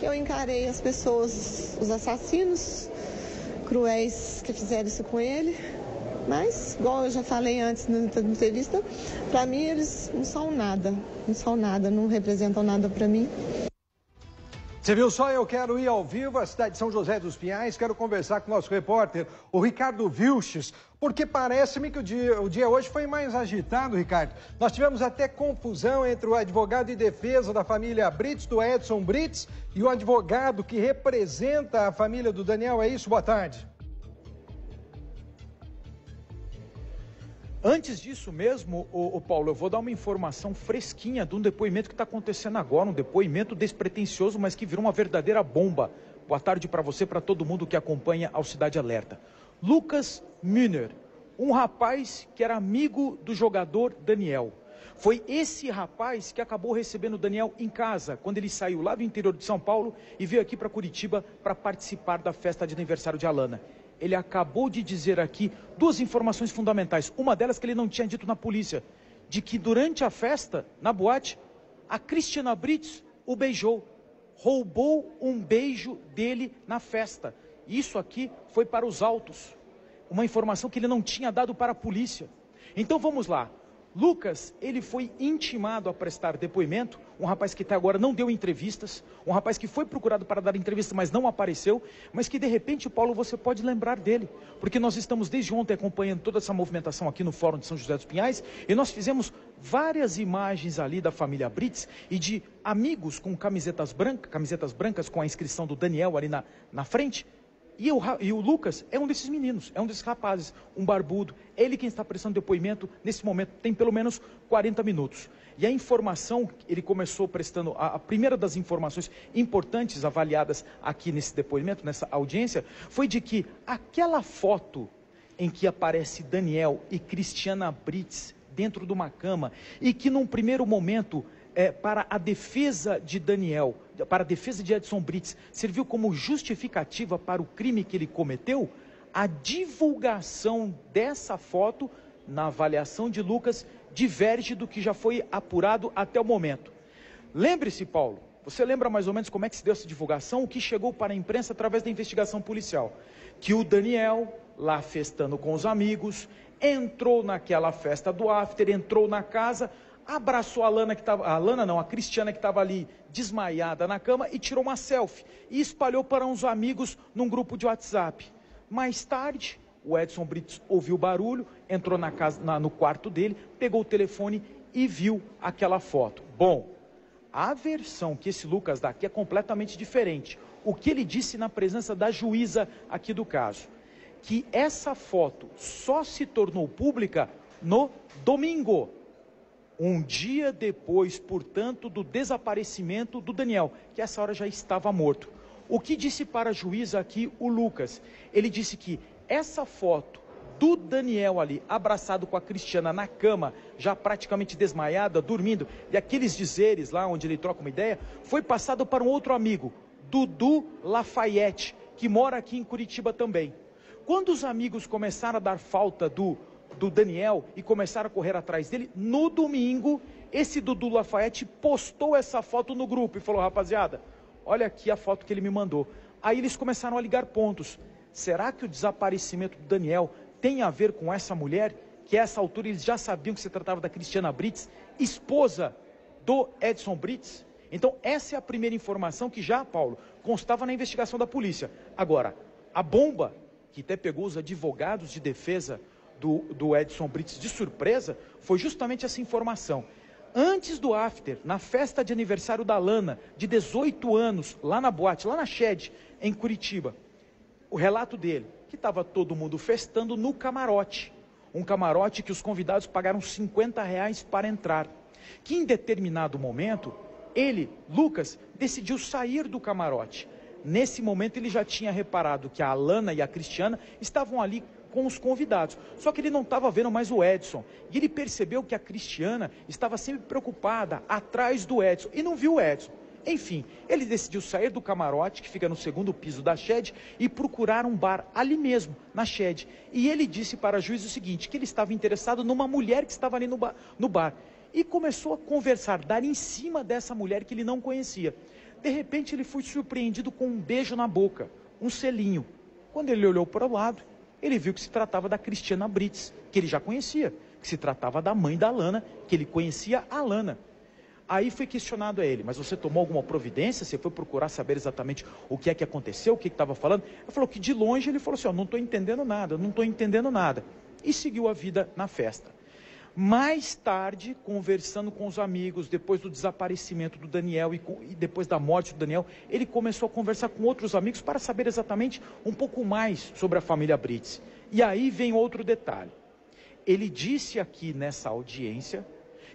Eu encarei as pessoas, os assassinos cruéis que fizeram isso com ele, mas, igual eu já falei antes na entrevista, para mim eles não são nada, não representam nada para mim. Você viu só? Eu quero ir ao vivo à cidade de São José dos Pinhais, quero conversar com o nosso repórter, o Ricardo Vilches, porque parece-me que o dia hoje foi mais agitado, Ricardo. Nós tivemos até confusão entre o advogado de defesa da família Brits, do Edson Brits, e o advogado que representa a família do Daniel. É isso? Boa tarde. Antes disso mesmo, Paulo, eu vou dar uma informação fresquinha de um depoimento que está acontecendo agora, um depoimento despretensioso, mas que virou uma verdadeira bomba. Boa tarde para você, para todo mundo que acompanha ao Cidade Alerta. Lucas Müner, um rapaz que era amigo do jogador Daniel. Foi esse rapaz que acabou recebendo o Daniel em casa, quando ele saiu lá do interior de São Paulo e veio aqui para Curitiba para participar da festa de aniversário de Alana. Ele acabou de dizer aqui duas informações fundamentais. Uma delas que ele não tinha dito na polícia, de que durante a festa, na boate, a Cristina Brits o beijou. Roubou um beijo dele na festa. Isso aqui foi para os autos. Uma informação que ele não tinha dado para a polícia. Então vamos lá. Lucas, ele foi intimado a prestar depoimento, um rapaz que até agora não deu entrevistas, um rapaz que foi procurado para dar entrevista, mas não apareceu, mas que de repente, Paulo, você pode lembrar dele, porque nós estamos desde ontem acompanhando toda essa movimentação aqui no Fórum de São José dos Pinhais, e nós fizemos várias imagens ali da família Brits e de amigos com camisetas brancas com a inscrição do Daniel ali na frente. E o Lucas é um desses meninos, é um desses rapazes, um barbudo, ele quem está prestando depoimento nesse momento, tem pelo menos 40 minutos. E a informação, ele começou prestando, a primeira das informações importantes avaliadas aqui nesse depoimento, nessa audiência, foi de que aquela foto em que aparece Daniel e Cristiana Brits dentro de uma cama, e que num primeiro momento, para a defesa de Daniel, para a defesa de Edson Brits, serviu como justificativa para o crime que ele cometeu, a divulgação dessa foto, na avaliação de Lucas, diverge do que já foi apurado até o momento. Lembre-se, Paulo, você lembra mais ou menos como é que se deu essa divulgação? O que chegou para a imprensa através da investigação policial? Que o Daniel, lá festando com os amigos, entrou naquela festa do after, entrou na casa, abraçou a Cristiana que estava ali desmaiada na cama e tirou uma selfie e espalhou para uns amigos num grupo de WhatsApp. Mais tarde, o Edson Brits ouviu o barulho, entrou na casa, no quarto dele, pegou o telefone e viu aquela foto. Bom, a versão que esse Lucas dá aqui é completamente diferente. O que ele disse na presença da juíza aqui do caso, que essa foto só se tornou pública no domingo. Um dia depois, portanto, do desaparecimento do Daniel, que essa hora já estava morto. O que disse para a juíza aqui o Lucas? Ele disse que essa foto do Daniel ali, abraçado com a Cristiana na cama, já praticamente desmaiada, dormindo, e aqueles dizeres lá onde ele troca uma ideia, foi passado para um outro amigo, Dudu Lafayette, que mora aqui em Curitiba também. Quando os amigos começaram a dar falta do Daniel e começaram a correr atrás dele, no domingo, esse Dudu Lafayette postou essa foto no grupo e falou: rapaziada, olha aqui a foto que ele me mandou. Aí eles começaram a ligar pontos. Será que o desaparecimento do Daniel tem a ver com essa mulher, que a essa altura eles já sabiam que se tratava da Cristiana Brits, esposa do Edson Brits? Então essa é a primeira informação que já, Paulo, constava na investigação da polícia. Agora, a bomba, que até pegou os advogados de defesa do Edson Brits de surpresa, foi justamente essa informação. Antes do after, na festa de aniversário da Alana, de 18 anos, lá na boate, lá na Shed, em Curitiba, o relato dele, que estava todo mundo festando no camarote. Um camarote que os convidados pagaram R$50 para entrar. Que em determinado momento, ele, Lucas, decidiu sair do camarote. Nesse momento ele já tinha reparado que a Alana e a Cristiana estavam ali com os convidados, só que ele não estava vendo mais o Edson, e ele percebeu que a Cristiana estava sempre preocupada atrás do Edson, e não viu o Edson. Enfim, ele decidiu sair do camarote, que fica no segundo piso da Shed, e procurar um bar ali mesmo, na Shed. E ele disse para a juíza o seguinte, que ele estava interessado numa mulher que estava ali no bar. E começou a conversar, dar em cima dessa mulher que ele não conhecia. De repente ele foi surpreendido com um beijo na boca, um selinho. Quando ele olhou para o lado, ele viu que se tratava da Cristiana Brites, que ele já conhecia, que se tratava da mãe da Lana, que ele conhecia a Lana. Aí foi questionado a ele, mas você tomou alguma providência? Você foi procurar saber exatamente o que é que aconteceu, o que estava falando? Ele falou que de longe ele falou assim, não estou entendendo nada, não estou entendendo nada. E seguiu a vida na festa. Mais tarde, conversando com os amigos, depois do desaparecimento do Daniel e depois da morte do Daniel, ele começou a conversar com outros amigos para saber exatamente um pouco mais sobre a família Brites. E aí vem outro detalhe. Ele disse aqui nessa audiência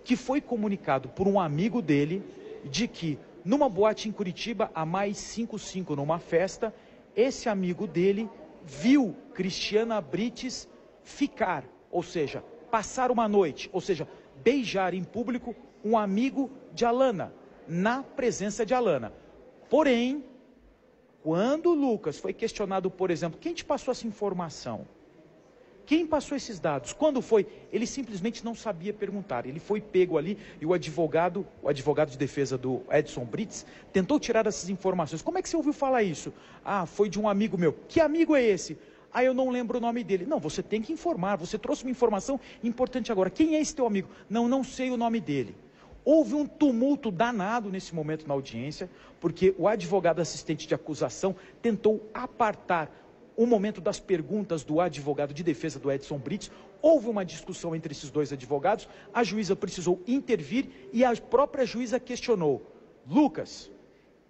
que foi comunicado por um amigo dele de que numa boate em Curitiba, a Mais 55 numa festa, esse amigo dele viu Cristiana Brites ficar, ou seja, passar uma noite, ou seja, beijar em público um amigo de Alana, na presença de Alana. Porém, quando o Lucas foi questionado, por exemplo, quem te passou essa informação? Quem passou esses dados? Quando foi? Ele simplesmente não sabia perguntar. Ele foi pego ali e o advogado de defesa do Edson Brites, tentou tirar essas informações. Como é que você ouviu falar isso? Ah, foi de um amigo meu. Que amigo é esse? Ah, eu não lembro o nome dele. Não, você tem que informar. Você trouxe uma informação importante agora. Quem é esse teu amigo? Não, não sei o nome dele. Houve um tumulto danado nesse momento na audiência, porque o advogado assistente de acusação tentou apartar o momento das perguntas do advogado de defesa do Edson Brites. Houve uma discussão entre esses dois advogados, a juíza precisou intervir e a própria juíza questionou: Lucas,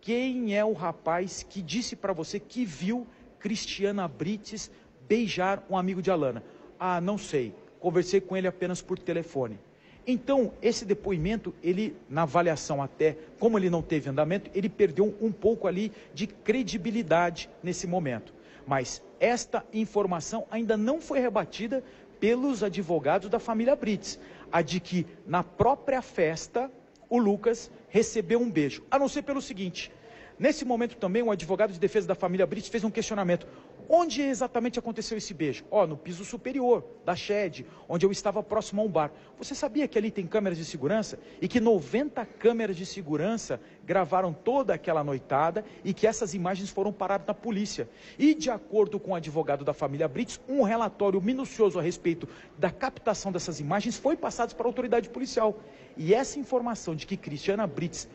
quem é o rapaz que disse para você que viu Cristiana Brites beijar um amigo de Alana? Ah, não sei, conversei com ele apenas por telefone. Então, esse depoimento, ele, na avaliação até, como ele não teve andamento, ele perdeu um pouco ali de credibilidade nesse momento. Mas esta informação ainda não foi rebatida pelos advogados da família Brites, a de que na própria festa o Lucas recebeu um beijo, a não ser pelo seguinte: nesse momento também o advogado de defesa da família Brites fez um questionamento: onde exatamente aconteceu esse beijo? No piso superior da Shed, onde eu estava próximo a um bar. Você sabia que ali tem câmeras de segurança? E que 90 câmeras de segurança gravaram toda aquela noitada e que essas imagens foram paradas na polícia. E de acordo com o advogado da família Brites, um relatório minucioso a respeito da captação dessas imagens foi passado para a autoridade policial. E essa informação de que Cristiana Brites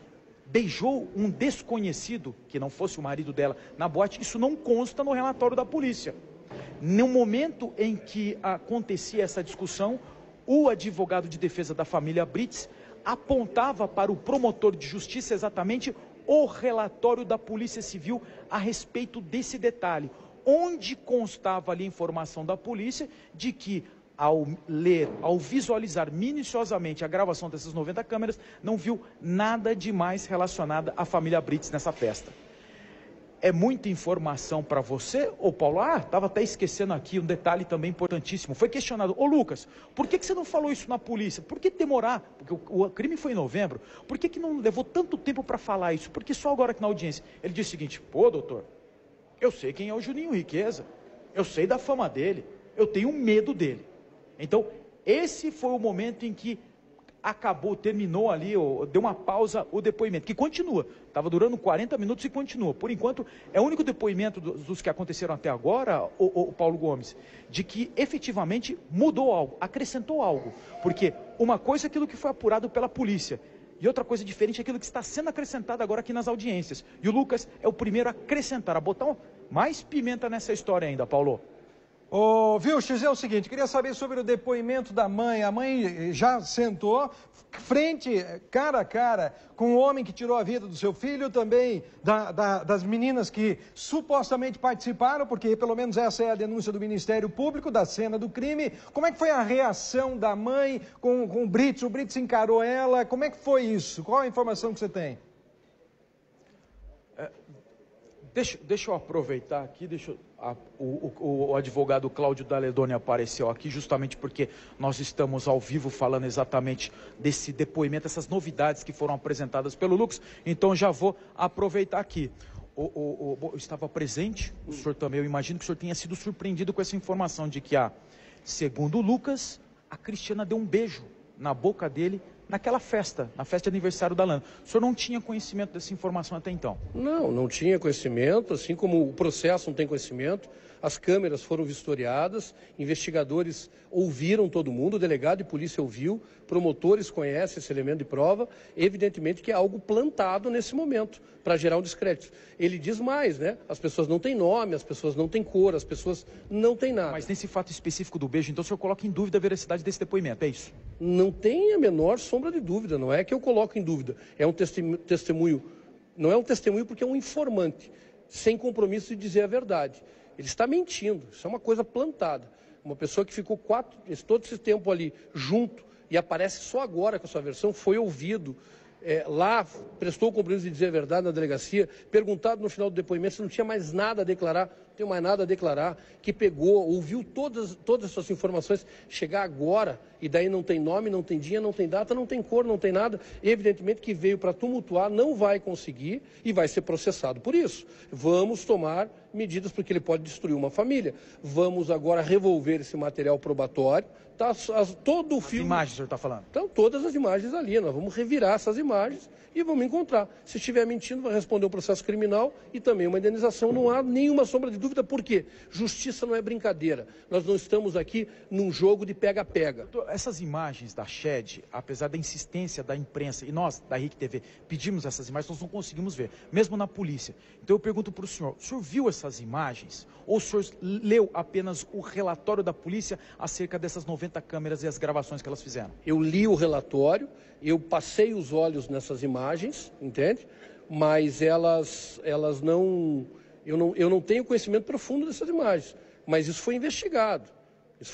beijou um desconhecido, que não fosse o marido dela, na boate, isso não consta no relatório da polícia. No momento em que acontecia essa discussão, o advogado de defesa da família Brites apontava para o promotor de justiça exatamente o relatório da Polícia Civil a respeito desse detalhe, onde constava ali a informação da polícia de que, ao ler, ao visualizar minuciosamente a gravação dessas 90 câmeras, não viu nada de mais relacionado à família Brites nessa festa. É muita informação para você, ô Paulo? Estava até esquecendo aqui um detalhe também importantíssimo. Foi questionado: ô Lucas, por que você não falou isso na polícia? Por que demorar? Porque o crime foi em novembro. Por que não levou tanto tempo para falar isso? Porque só agora que na audiência. Ele disse o seguinte: pô, doutor, eu sei quem é o Juninho Riqueza. Eu sei da fama dele. Eu tenho medo dele. Então, esse foi o momento em que acabou, terminou ali, deu uma pausa o depoimento, que continua. Estava durando 40 minutos e continua. Por enquanto, é o único depoimento dos que aconteceram até agora, o Paulo Gomes, de que efetivamente mudou algo, acrescentou algo. Porque uma coisa é aquilo que foi apurado pela polícia, e outra coisa diferente é aquilo que está sendo acrescentado agora aqui nas audiências. E o Lucas é o primeiro a acrescentar, a botar mais pimenta nessa história ainda, Paulo. Ô, Vilches, é o seguinte, queria saber sobre o depoimento da mãe. A mãe já sentou cara a cara com o homem que tirou a vida do seu filho, também das meninas que supostamente participaram, porque pelo menos essa é a denúncia do Ministério Público, da cena do crime. Como é que foi a reação da mãe com o Brites? O Brites encarou ela, como é que foi isso? Qual a informação que você tem? Deixa eu aproveitar aqui, o advogado Cláudio Daledoni apareceu aqui justamente porque nós estamos ao vivo falando exatamente desse depoimento, essas novidades que foram apresentadas pelo Lucas, então já vou aproveitar aqui. Eu estava presente, o senhor também, eu imagino que o senhor tenha sido surpreendido com essa informação de que, segundo o Lucas, a Cristiana deu um beijo na boca dele naquela festa, na festa de aniversário da Lana. O senhor não tinha conhecimento dessa informação até então? Não tinha conhecimento, assim como o processo não tem conhecimento. As câmeras foram vistoriadas, investigadores ouviram todo mundo, o delegado de polícia ouviu, promotores conhecem esse elemento de prova. Evidentemente que é algo plantado nesse momento para gerar um descrédito. Ele diz mais, né? As pessoas não têm nome, as pessoas não têm cor, as pessoas não têm nada. Mas nesse fato específico do beijo, então o senhor coloca em dúvida a veracidade desse depoimento, é isso? Não tem a menor sombra de dúvida, não é que eu coloco em dúvida. É um testemunho, não é um testemunho porque é um informante, sem compromisso de dizer a verdade. Ele está mentindo, isso é uma coisa plantada. Uma pessoa que ficou todo esse tempo ali junto e aparece só agora com a sua versão, foi ouvido, lá prestou o compromisso de dizer a verdade na delegacia, perguntado no final do depoimento se não tinha mais nada a declarar, não tem mais nada a declarar, que pegou, ouviu todas essas informações, chegar agora e daí não tem nome, não tem dia, não tem data, não tem cor, não tem nada, evidentemente que veio para tumultuar, não vai conseguir e vai ser processado por isso. Vamos tomar medidas porque ele pode destruir uma família. Vamos agora revolver esse material probatório, tá, todo o filme... As imagens o senhor está falando? Então, todas as imagens ali, nós vamos revirar essas imagens e vamos encontrar. Se estiver mentindo, vai responder um processo criminal e também uma indenização. Não há nenhuma sombra de dúvida, por quê? Justiça não é brincadeira. Nós não estamos aqui num jogo de pega-pega. Essas imagens da Shed, apesar da insistência da imprensa, e nós, da RIC TV, pedimos essas imagens, nós não conseguimos ver, mesmo na polícia. Então eu pergunto para o senhor viu essas imagens? Ou o senhor leu apenas o relatório da polícia acerca dessas 90 câmeras e as gravações que elas fizeram? Eu li o relatório, eu passei os olhos nessas imagens, entende? Mas elas não... Eu não tenho conhecimento profundo dessas imagens, mas isso foi investigado, isso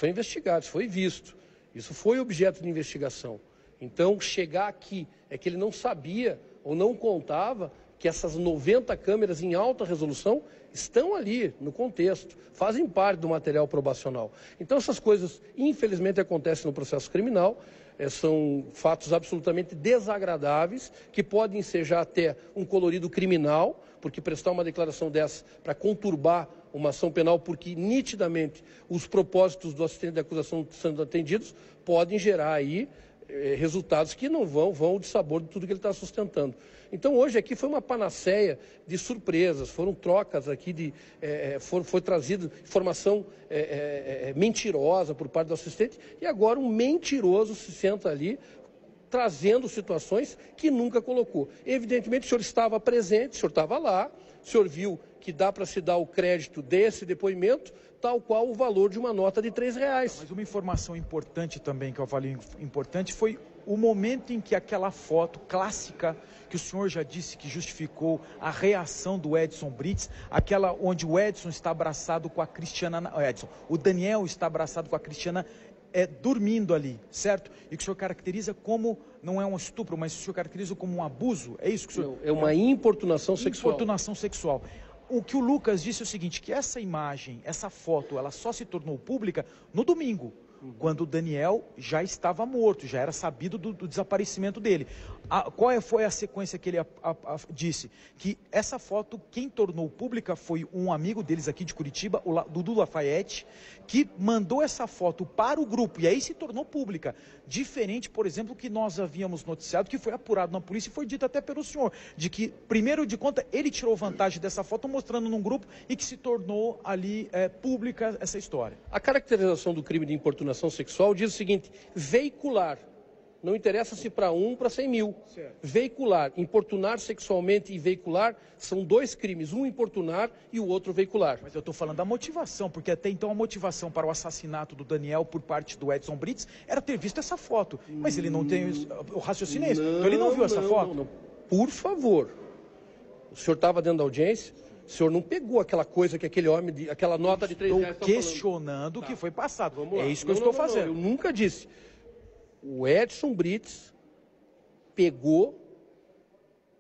foi visto, isso foi objeto de investigação. Então, chegar aqui é que ele não sabia ou não contava que essas 90 câmeras em alta resolução estão ali no contexto, fazem parte do material probacional. Então, essas coisas, infelizmente, acontecem no processo criminal, são fatos absolutamente desagradáveis, que podem ensejar até um colorido criminal, porque prestar uma declaração dessa para conturbar uma ação penal, porque nitidamente os propósitos do assistente de acusação sendo atendidos podem gerar aí resultados que não vão de sabor de tudo que ele está sustentando. Então hoje aqui foi uma panaceia de surpresas, foram trocas aqui, foi trazida informação mentirosa por parte do assistente e agora um mentiroso se senta ali trazendo situações que nunca colocou. Evidentemente o senhor estava presente, o senhor estava lá, o senhor viu que dá para se dar o crédito desse depoimento, tal qual o valor de uma nota de R$3. Mas uma informação importante também, que eu avalio importante, foi o momento em que aquela foto clássica, que o senhor já disse que justificou a reação do Edson Brits, aquela onde o Edson está abraçado com a Cristiana... o Daniel está abraçado com a Cristiana dormindo ali, certo? E que o senhor caracteriza como, não é um estupro, mas o senhor caracteriza como um abuso, é isso que o senhor... Não, é uma importunação sexual. Importunação sexual. O que o Lucas disse é o seguinte, que essa imagem, essa foto, ela só se tornou pública no domingo, quando o Daniel já estava morto, já era sabido do desaparecimento dele. Qual foi a sequência que ele disse? Que essa foto, quem tornou pública foi um amigo deles aqui de Curitiba, o Dudu Lafayette, que mandou essa foto para o grupo, e aí se tornou pública. Diferente, por exemplo, que nós havíamos noticiado, que foi apurado na polícia e foi dito até pelo senhor, de que, primeiro de conta, ele tirou vantagem dessa foto mostrando num grupo e que se tornou ali pública essa história. A caracterização do crime de importunação sexual diz o seguinte: veicular. Não interessa se para 1 para 100 mil. Certo. Veicular, importunar sexualmente e veicular são dois crimes, um importunar e o outro veicular. Mas eu estou falando da motivação, porque até então a motivação para o assassinato do Daniel por parte do Edson Brits era ter visto essa foto. Mas ele não tem o raciocínio é esse. Então ele não viu essa foto? Não. Por favor, o senhor estava dentro da audiência, o senhor não pegou aquela coisa que aquele homem, aquela nota de R$3 Estou questionando o que foi passado. Vamos lá. É isso que eu estou fazendo. Eu nunca disse. O Edson Brits pegou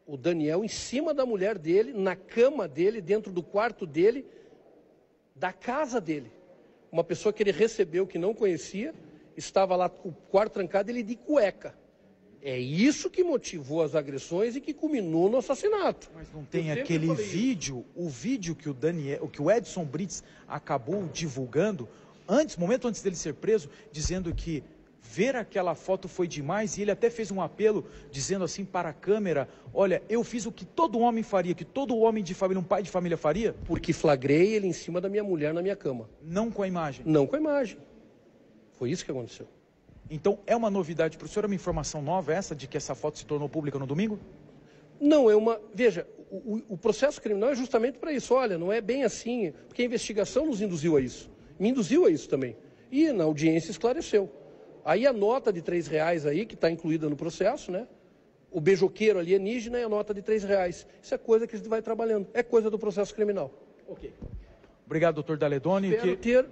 o Daniel em cima da mulher dele, na cama dele, dentro do quarto dele, da casa dele. Uma pessoa que ele recebeu, que não conhecia, estava lá com o quarto trancado, ele de cueca. É isso que motivou as agressões e que culminou no assassinato. Mas não tem aquele vídeo, o vídeo que o Edson Brits acabou divulgando, momento antes dele ser preso, dizendo que ver aquela foto foi demais e ele até fez um apelo dizendo assim para a câmera, olha, eu fiz o que todo homem faria, que todo homem de família, um pai de família faria? Porque flagrei ele em cima da minha mulher na minha cama. Não com a imagem? Não com a imagem. Foi isso que aconteceu. Então é uma novidade para o senhor, é uma informação nova essa de que essa foto se tornou pública no domingo? Não, é uma... Veja, o processo criminal é justamente para isso. Olha, não é bem assim, porque a investigação nos induziu a isso. Me induziu a isso também. E na audiência esclareceu. Aí a nota de R$3 aí, que está incluída no processo, né? O beijoqueiro alienígena é a nota de R$3. Isso é coisa que a gente vai trabalhando. É coisa do processo criminal. Ok. Obrigado, doutor Daledoni. Espero ter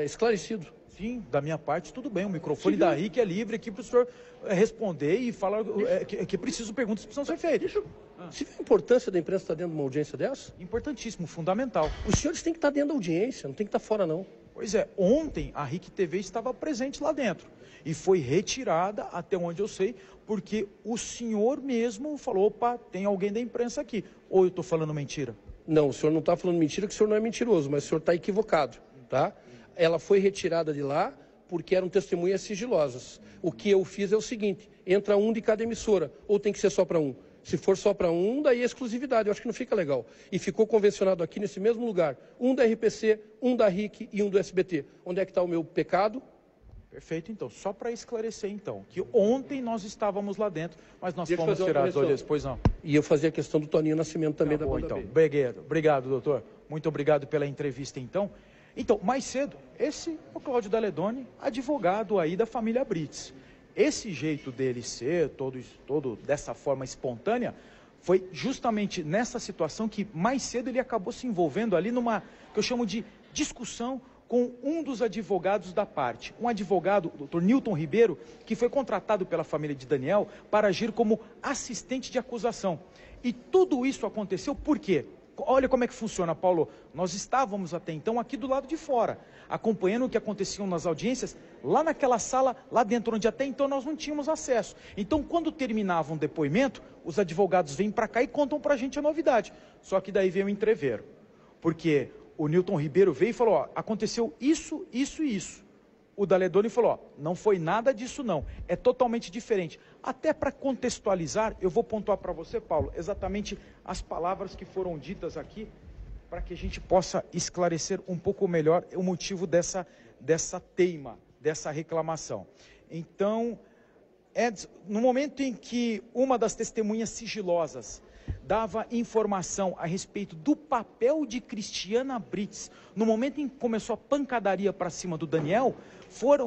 esclarecido. Sim, da minha parte, tudo bem. O microfone da RIC é livre aqui para o senhor responder e falar que é preciso, perguntas precisam ser feitas. Se vê a importância da imprensa estar dentro de uma audiência dessa? Importantíssimo, fundamental. Os senhores têm que estar dentro da audiência, não tem que estar fora, não. Pois é, ontem a RIC TV estava presente lá dentro e foi retirada, até onde eu sei, porque o senhor mesmo falou, opa, tem alguém da imprensa aqui. Ou eu estou falando mentira? Não, o senhor não está falando mentira, que o senhor não é mentiroso, mas o senhor está equivocado, tá? Ela foi retirada de lá porque eram testemunhas sigilosas. O que eu fiz é o seguinte, entra um de cada emissora, ou tem que ser só para um? Se for só para um, daí é exclusividade, eu acho que não fica legal. E ficou convencionado aqui nesse mesmo lugar, um da RPC, um da RIC e um do SBT. Onde é que está o meu pecado? Perfeito, então. Só para esclarecer, então, que ontem nós estávamos lá dentro, mas nós fomos tirados hoje depois, não. E eu fazia a questão do Toninho Nascimento também da banda então. B. Obrigado, doutor. Muito obrigado pela entrevista, então. Então, mais cedo, esse é o Cláudio Daledoni, advogado aí da família Brits. Esse jeito dele ser, todo dessa forma espontânea, foi justamente nessa situação que mais cedo ele acabou se envolvendo ali numa, que eu chamo de discussão com um dos advogados da parte. Um advogado, o Dr. Newton Ribeiro, que foi contratado pela família de Daniel para agir como assistente de acusação. E tudo isso aconteceu por quê? Olha como é que funciona, Paulo. Nós estávamos até então aqui do lado de fora, acompanhando o que acontecia nas audiências, lá naquela sala, lá dentro, onde até então nós não tínhamos acesso. Então, quando terminava um depoimento, os advogados vêm para cá e contam para a gente a novidade. Só que daí veio o entrevero, porque o Newton Ribeiro veio e falou, ó, aconteceu isso, isso e isso. O Daledoni falou, ó, não foi nada disso não, é totalmente diferente. Até para contextualizar, eu vou pontuar para você, Paulo, exatamente as palavras que foram ditas aqui, para que a gente possa esclarecer um pouco melhor o motivo dessa teima, dessa reclamação. Então, no momento em que uma das testemunhas sigilosas dava informação a respeito do papel de Cristiana Brits, no momento em que começou a pancadaria para cima do Daniel,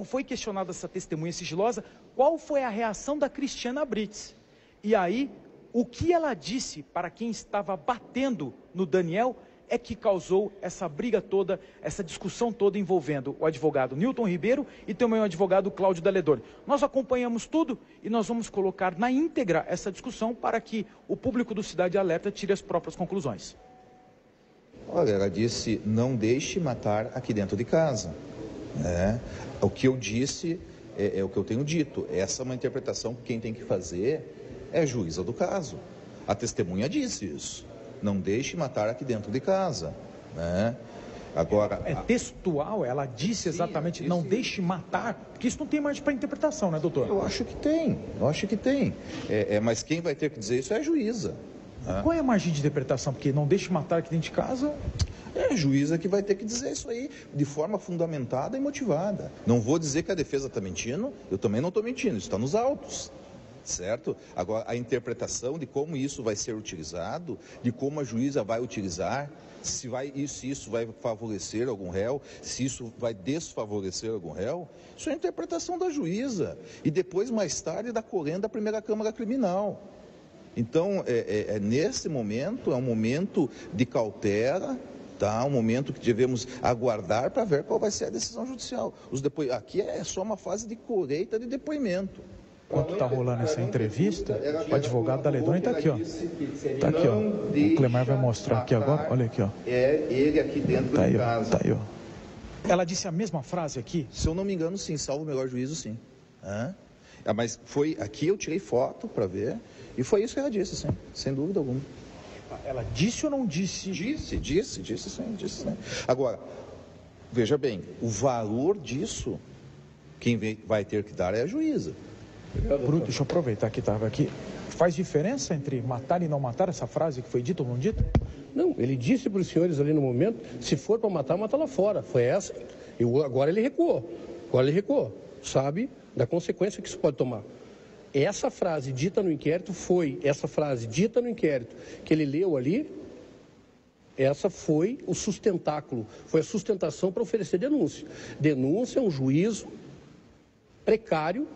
foi questionada essa testemunha sigilosa, qual foi a reação da Cristiana Brits. E aí, o que ela disse para quem estava batendo no Daniel é que causou essa briga toda, essa discussão toda envolvendo o advogado Newton Ribeiro e também o advogado Cláudio Daledoni. Nós acompanhamos tudo e nós vamos colocar na íntegra essa discussão para que o público do Cidade Alerta tire as próprias conclusões. Olha, ela disse, não deixe matar aqui dentro de casa. O que eu disse é o que eu tenho dito. Essa é uma interpretação que quem tem que fazer é a juíza do caso. A testemunha disse isso. Não deixe matar aqui dentro de casa, né? Agora... É textual, ela disse exatamente, não deixe matar, porque isso não tem mais para interpretação, né, doutor? Eu acho que tem, mas quem vai ter que dizer isso é a juíza. Né? Qual é a margem de interpretação? Porque não deixe matar aqui dentro de casa... É a juíza que vai ter que dizer isso aí de forma fundamentada e motivada. Não vou dizer que a defesa está mentindo, eu também não estou mentindo, isso está nos autos. Certo? Agora, a interpretação de como isso vai ser utilizado, de como a juíza vai utilizar, se isso vai favorecer algum réu, se isso vai desfavorecer algum réu, isso é a interpretação da juíza. E depois, mais tarde, da Corém da Primeira Câmara Criminal. Então, nesse momento, é um momento de cautela, tá? Um momento que devemos aguardar para ver qual vai ser a decisão judicial. Aqui é só uma fase de colheita de depoimento. Enquanto está rolando essa entrevista, o advogado Daledoni está aqui, ó. Está aqui, ó. O Clemar vai mostrar aqui agora. Olha aqui, ó. É ele aqui dentro de casa. Tá aí, ó. Ela disse a mesma frase aqui? Se eu não me engano, sim. Salvo o melhor juízo, sim. Mas foi aqui, eu tirei foto para ver, e foi isso que ela disse, sim. Sem dúvida alguma. Ela disse ou não disse? Disse sim. Agora, veja bem, o valor disso Quem vai ter que dar é a juíza. Bruno, deixa eu aproveitar que estava aqui. Faz diferença entre matar e não matar, essa frase que foi dita ou não dita? Não, ele disse para os senhores ali no momento, se for para matar, mata lá fora. Foi essa. Agora ele recuou. Sabe da consequência que isso pode tomar. Essa frase dita no inquérito que ele leu ali, essa foi o sustentáculo, foi a sustentação para oferecer denúncia. Denúncia é um juízo precário,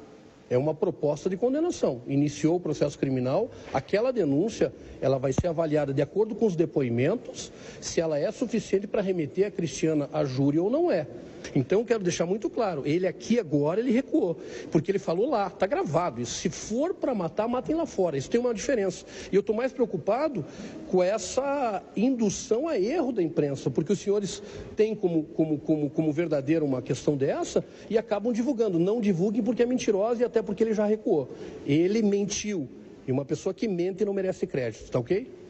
é uma proposta de condenação. Iniciou o processo criminal, aquela denúncia, ela vai ser avaliada de acordo com os depoimentos, se ela é suficiente para remeter a Cristiana a júri ou não é. Então, quero deixar muito claro, ele aqui agora, ele recuou, porque ele falou lá, está gravado, isso, se for para matar, matem lá fora, isso tem uma diferença. E eu estou mais preocupado com essa indução a erro da imprensa, porque os senhores têm como verdadeira uma questão dessa e acabam divulgando. Não divulguem porque é mentirosa e até porque ele já recuou. Ele mentiu, e uma pessoa que mente não merece crédito, tá ok?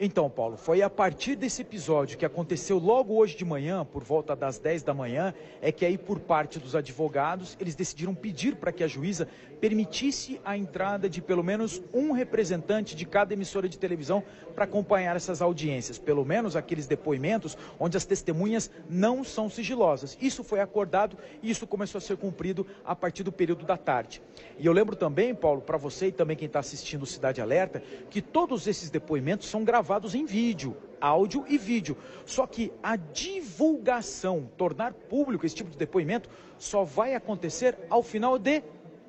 Então, Paulo, foi a partir desse episódio que aconteceu logo hoje de manhã, por volta das 10 da manhã, é que aí por parte dos advogados, eles decidiram pedir para que a juíza permitisse a entrada de pelo menos um representante de cada emissora de televisão para acompanhar essas audiências, pelo menos aqueles depoimentos onde as testemunhas não são sigilosas. Isso foi acordado e isso começou a ser cumprido a partir do período da tarde. E eu lembro também, Paulo, para você e também quem está assistindo o Cidade Alerta, que todos esses depoimentos são gravados em vídeo, áudio e vídeo. Só que a divulgação, tornar público esse tipo de depoimento, só vai acontecer ao final de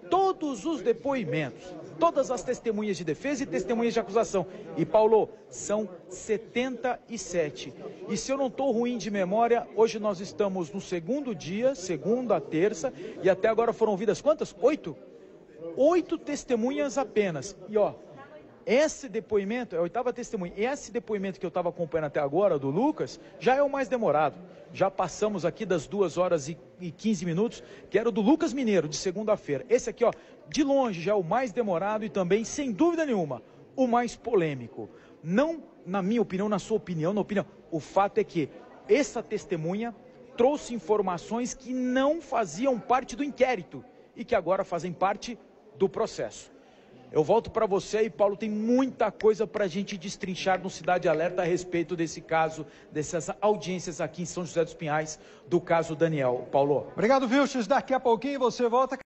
todos os depoimentos. Todas as testemunhas de defesa e testemunhas de acusação. E, Paulo, são 77. E se eu não estou ruim de memória, hoje nós estamos no segundo dia, segunda, terça, e até agora foram ouvidas quantas? 8? 8 testemunhas apenas. E, ó, esse depoimento, é a 8ª testemunha, esse depoimento que eu estava acompanhando até agora, do Lucas, já é o mais demorado. Já passamos aqui das 2 horas e 15 minutos, que era o do Lucas Mineiro, de segunda-feira. Esse aqui, ó, de longe já é o mais demorado e também, sem dúvida nenhuma, o mais polêmico. Não na minha opinião, na sua opinião, na opinião. O fato é que essa testemunha trouxe informações que não faziam parte do inquérito e que agora fazem parte do processo. Eu volto para você e, Paulo, tem muita coisa para a gente destrinchar no Cidade Alerta a respeito desse caso, dessas audiências aqui em São José dos Pinhais, do caso Daniel. Paulo. Obrigado, Vilches. Daqui a pouquinho você volta.